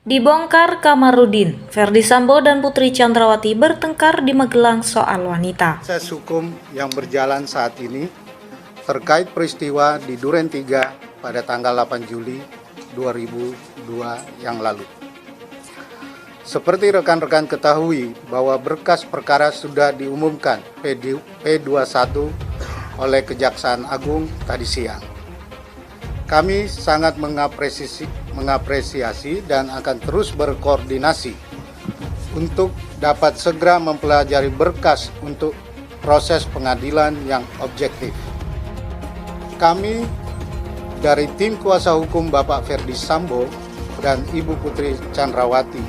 Dibongkar Kamarudin, Ferdy Sambo dan Putri Chandrawati bertengkar di Magelang soal wanita. Proses hukum yang berjalan saat ini terkait peristiwa di Duren 3 pada tanggal 8 Juli 2002 yang lalu. Seperti rekan-rekan ketahui bahwa berkas perkara sudah diumumkan P21 oleh Kejaksaan Agung tadi siang. Kami sangat mengapresiasi dan akan terus berkoordinasi untuk dapat segera mempelajari berkas untuk proses pengadilan yang objektif. Kami dari tim kuasa hukum Bapak Ferdy Sambo dan Ibu Putri Chandrawati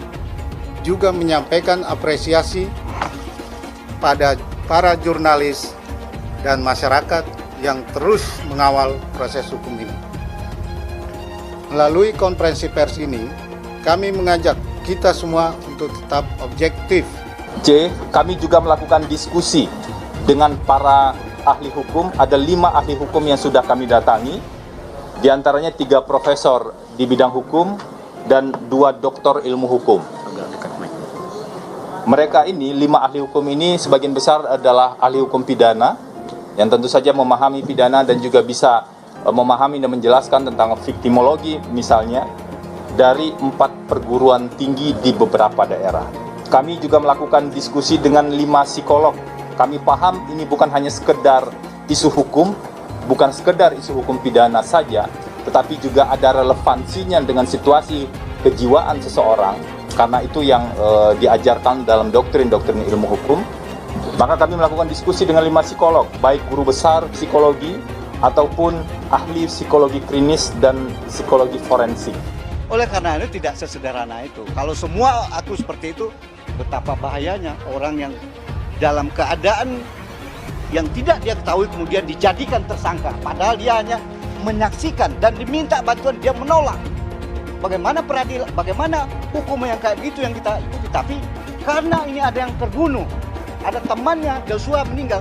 juga menyampaikan apresiasi pada para jurnalis dan masyarakat yang terus mengawal proses hukum ini. Melalui konferensi pers ini, kami mengajak kita semua untuk tetap objektif. C. Kami juga melakukan diskusi dengan para ahli hukum. Ada 5 ahli hukum yang sudah kami datangi, di antaranya 3 profesor di bidang hukum dan 2 doktor ilmu hukum. Mereka ini, 5 ahli hukum ini sebagian besar adalah ahli hukum pidana yang tentu saja memahami pidana dan juga bisa memahami dan menjelaskan tentang viktimologi misalnya dari 4 perguruan tinggi di beberapa daerah. Kami juga melakukan diskusi dengan 5 psikolog. Kami paham ini bukan hanya sekedar isu hukum, bukan sekedar isu hukum pidana saja, tetapi juga ada relevansinya dengan situasi kejiwaan seseorang, karena itu yang diajarkan dalam doktrin-doktrin ilmu hukum. Maka kami melakukan diskusi dengan 5 psikolog, baik guru besar psikologi ataupun ahli psikologi klinis dan psikologi forensik. Oleh karena itu tidak sesederhana itu. Kalau semua aku seperti itu, betapa bahayanya orang yang dalam keadaan yang tidak dia ketahui kemudian dijadikan tersangka. Padahal dia hanya menyaksikan dan diminta bantuan, dia menolak. Bagaimana peradilan, bagaimana hukum yang kayak gitu yang kita ikuti. Tapi karena ini ada yang terbunuh, ada temannya Joshua meninggal,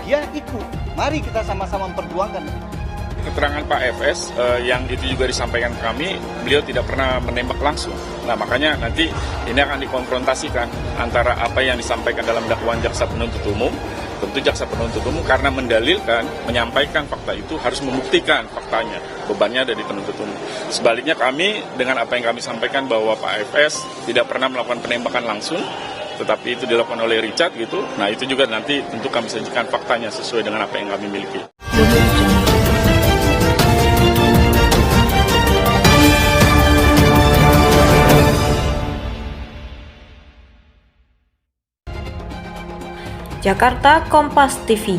dia ikut. Mari kita sama-sama memperjuangkan. Keterangan Pak FS yang itu juga disampaikan ke kami, beliau tidak pernah menembak langsung. Nah, makanya nanti ini akan dikonfrontasikan antara apa yang disampaikan dalam dakwaan jaksa penuntut umum. Tentu jaksa penuntut umum karena mendalilkan, menyampaikan fakta itu harus membuktikan faktanya. Bebannya ada di penuntut umum. Sebaliknya kami dengan apa yang kami sampaikan bahwa Pak FS tidak pernah melakukan penembakan langsung, tetapi itu dilakukan oleh Richard gitu. Nah, itu juga nanti tentu kami sajikan faktanya sesuai dengan apa yang kami miliki. Jakarta, Kompas TV.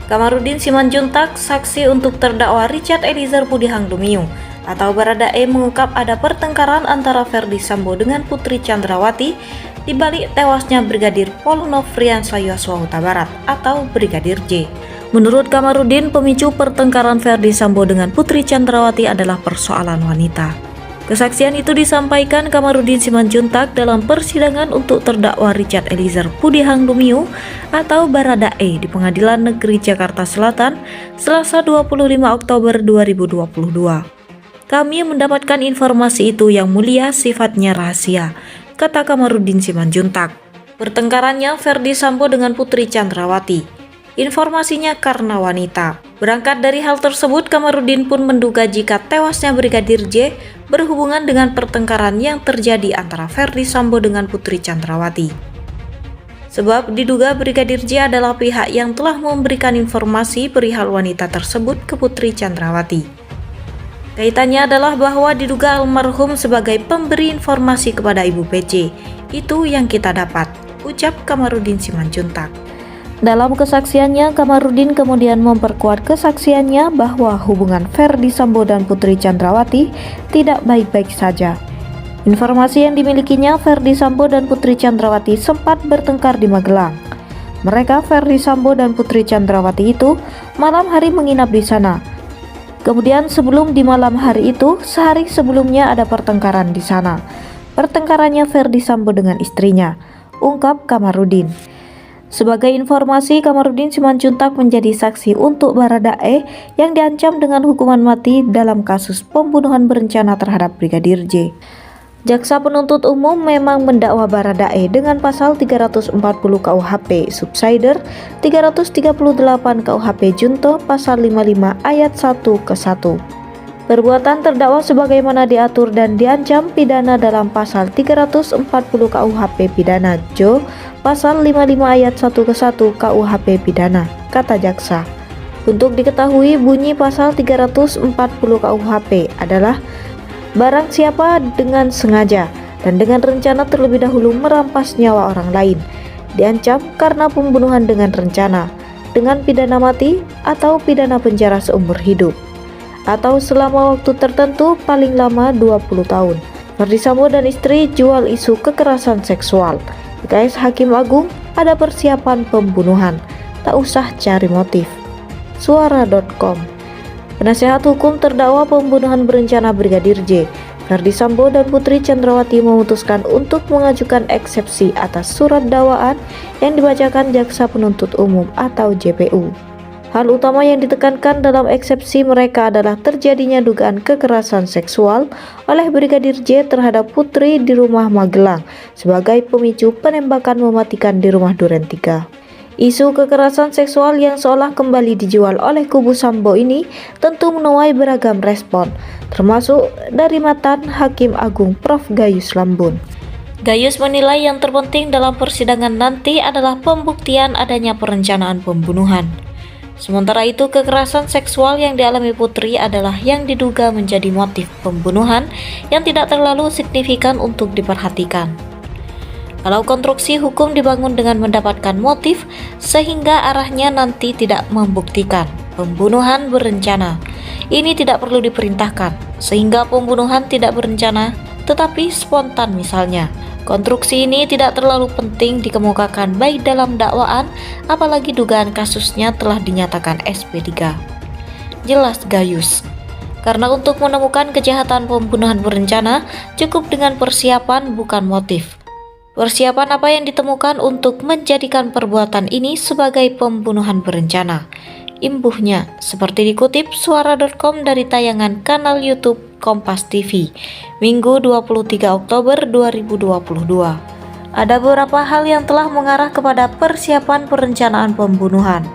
Kamarudin Simanjuntak, saksi untuk terdakwa Richard Eliezer Pudihang Lumiu atau Baradae, mengungkap ada pertengkaran antara Ferdy Sambo dengan Putri Chandrawati di balik tewasnya Brigadir Pol Nofriansah Yosua Huta Barat atau Brigadir J. Menurut Kamarudin, pemicu pertengkaran Ferdy Sambo dengan Putri Chandrawati adalah persoalan wanita. Kesaksian itu disampaikan Kamarudin Simanjuntak dalam persidangan untuk terdakwa Richard Eliezer Pudihang Lumiu atau Baradae di Pengadilan Negeri Jakarta Selatan, Selasa 25 Oktober 2022. Kami mendapatkan informasi itu yang mulia sifatnya rahasia, kata Kamarudin Simanjuntak. Pertengkarannya Ferdy Sambo dengan Putri Chandrawati. Informasinya karena wanita. Berangkat dari hal tersebut, Kamarudin pun menduga jika tewasnya Brigadir J berhubungan dengan pertengkaran yang terjadi antara Ferdy Sambo dengan Putri Chandrawati. Sebab diduga Brigadir J adalah pihak yang telah memberikan informasi perihal wanita tersebut ke Putri Chandrawati. Kaitannya adalah bahwa diduga almarhum sebagai pemberi informasi kepada Ibu PC. Itu yang kita dapat, ucap Kamarudin Simanjuntak. Dalam kesaksiannya, Kamarudin kemudian memperkuat kesaksiannya bahwa hubungan Ferdy Sambo dan Putri Chandrawati tidak baik-baik saja. Informasi yang dimilikinya, Ferdy Sambo dan Putri Chandrawati sempat bertengkar di Magelang. Mereka, Ferdy Sambo dan Putri Chandrawati itu, malam hari menginap di sana. Kemudian sebelum di malam hari itu, sehari sebelumnya ada pertengkaran di sana. Pertengkarannya Ferdy Sambo dengan istrinya, ungkap Kamarudin. Sebagai informasi, Kamarudin Simanjuntak menjadi saksi untuk Baradae yang diancam dengan hukuman mati dalam kasus pembunuhan berencana terhadap Brigadir J. Jaksa penuntut umum memang mendakwa Baradae dengan pasal 340 KUHP Subsider, 338 KUHP Junto, pasal 55 ayat 1 ke 1. Perbuatan terdakwa sebagaimana diatur dan diancam pidana dalam pasal 340 KUHP Pidana Jo, pasal 55 ayat 1 ke 1 KUHP Pidana, kata jaksa. Untuk diketahui, bunyi pasal 340 KUHP adalah barang siapa dengan sengaja dan dengan rencana terlebih dahulu merampas nyawa orang lain, diancam karena pembunuhan dengan rencana, dengan pidana mati atau pidana penjara seumur hidup, atau selama waktu tertentu paling lama 20 tahun. Ferdy Sambo dan istri jual isu kekerasan seksual. Guys, Hakim Agung, ada persiapan pembunuhan, tak usah cari motif. Suara.com. Penasehat hukum terdakwa pembunuhan berencana Brigadir J, Ferdy Sambo dan Putri Chandrawati memutuskan untuk mengajukan eksepsi atas surat dakwaan yang dibacakan Jaksa Penuntut Umum atau JPU. Hal utama yang ditekankan dalam eksepsi mereka adalah terjadinya dugaan kekerasan seksual oleh Brigadir J terhadap Putri di rumah Magelang sebagai pemicu penembakan mematikan di rumah Duren 3. Isu kekerasan seksual yang seolah kembali dijual oleh kubu Sambo ini tentu menuai beragam respon, termasuk dari mantan Hakim Agung Prof. Gayus Lambun. Gayus menilai yang terpenting dalam persidangan nanti adalah pembuktian adanya perencanaan pembunuhan. Sementara itu, kekerasan seksual yang dialami Putri adalah yang diduga menjadi motif pembunuhan yang tidak terlalu signifikan untuk diperhatikan. Kalau konstruksi hukum dibangun dengan mendapatkan motif, sehingga arahnya nanti tidak membuktikan pembunuhan berencana. Ini tidak perlu diperintahkan, sehingga pembunuhan tidak berencana, tetapi spontan misalnya. Konstruksi ini tidak terlalu penting dikemukakan baik dalam dakwaan, apalagi dugaan kasusnya telah dinyatakan SP3. Jelas Gayus. Karena untuk menemukan kejahatan pembunuhan berencana, cukup dengan persiapan bukan motif. Persiapan apa yang ditemukan untuk menjadikan perbuatan ini sebagai pembunuhan berencana? Imbuhnya, seperti dikutip Suara.com dari tayangan kanal YouTube Kompas TV, Minggu 23 Oktober 2022. Ada beberapa hal yang telah mengarah kepada persiapan perencanaan pembunuhan.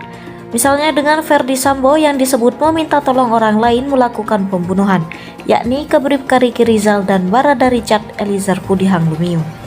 Misalnya dengan Ferdy Sambo yang disebut meminta tolong orang lain melakukan pembunuhan, yakni ke Bribka Riki Rizal dan Barada Richard Eliezer Pudihang Lumiu.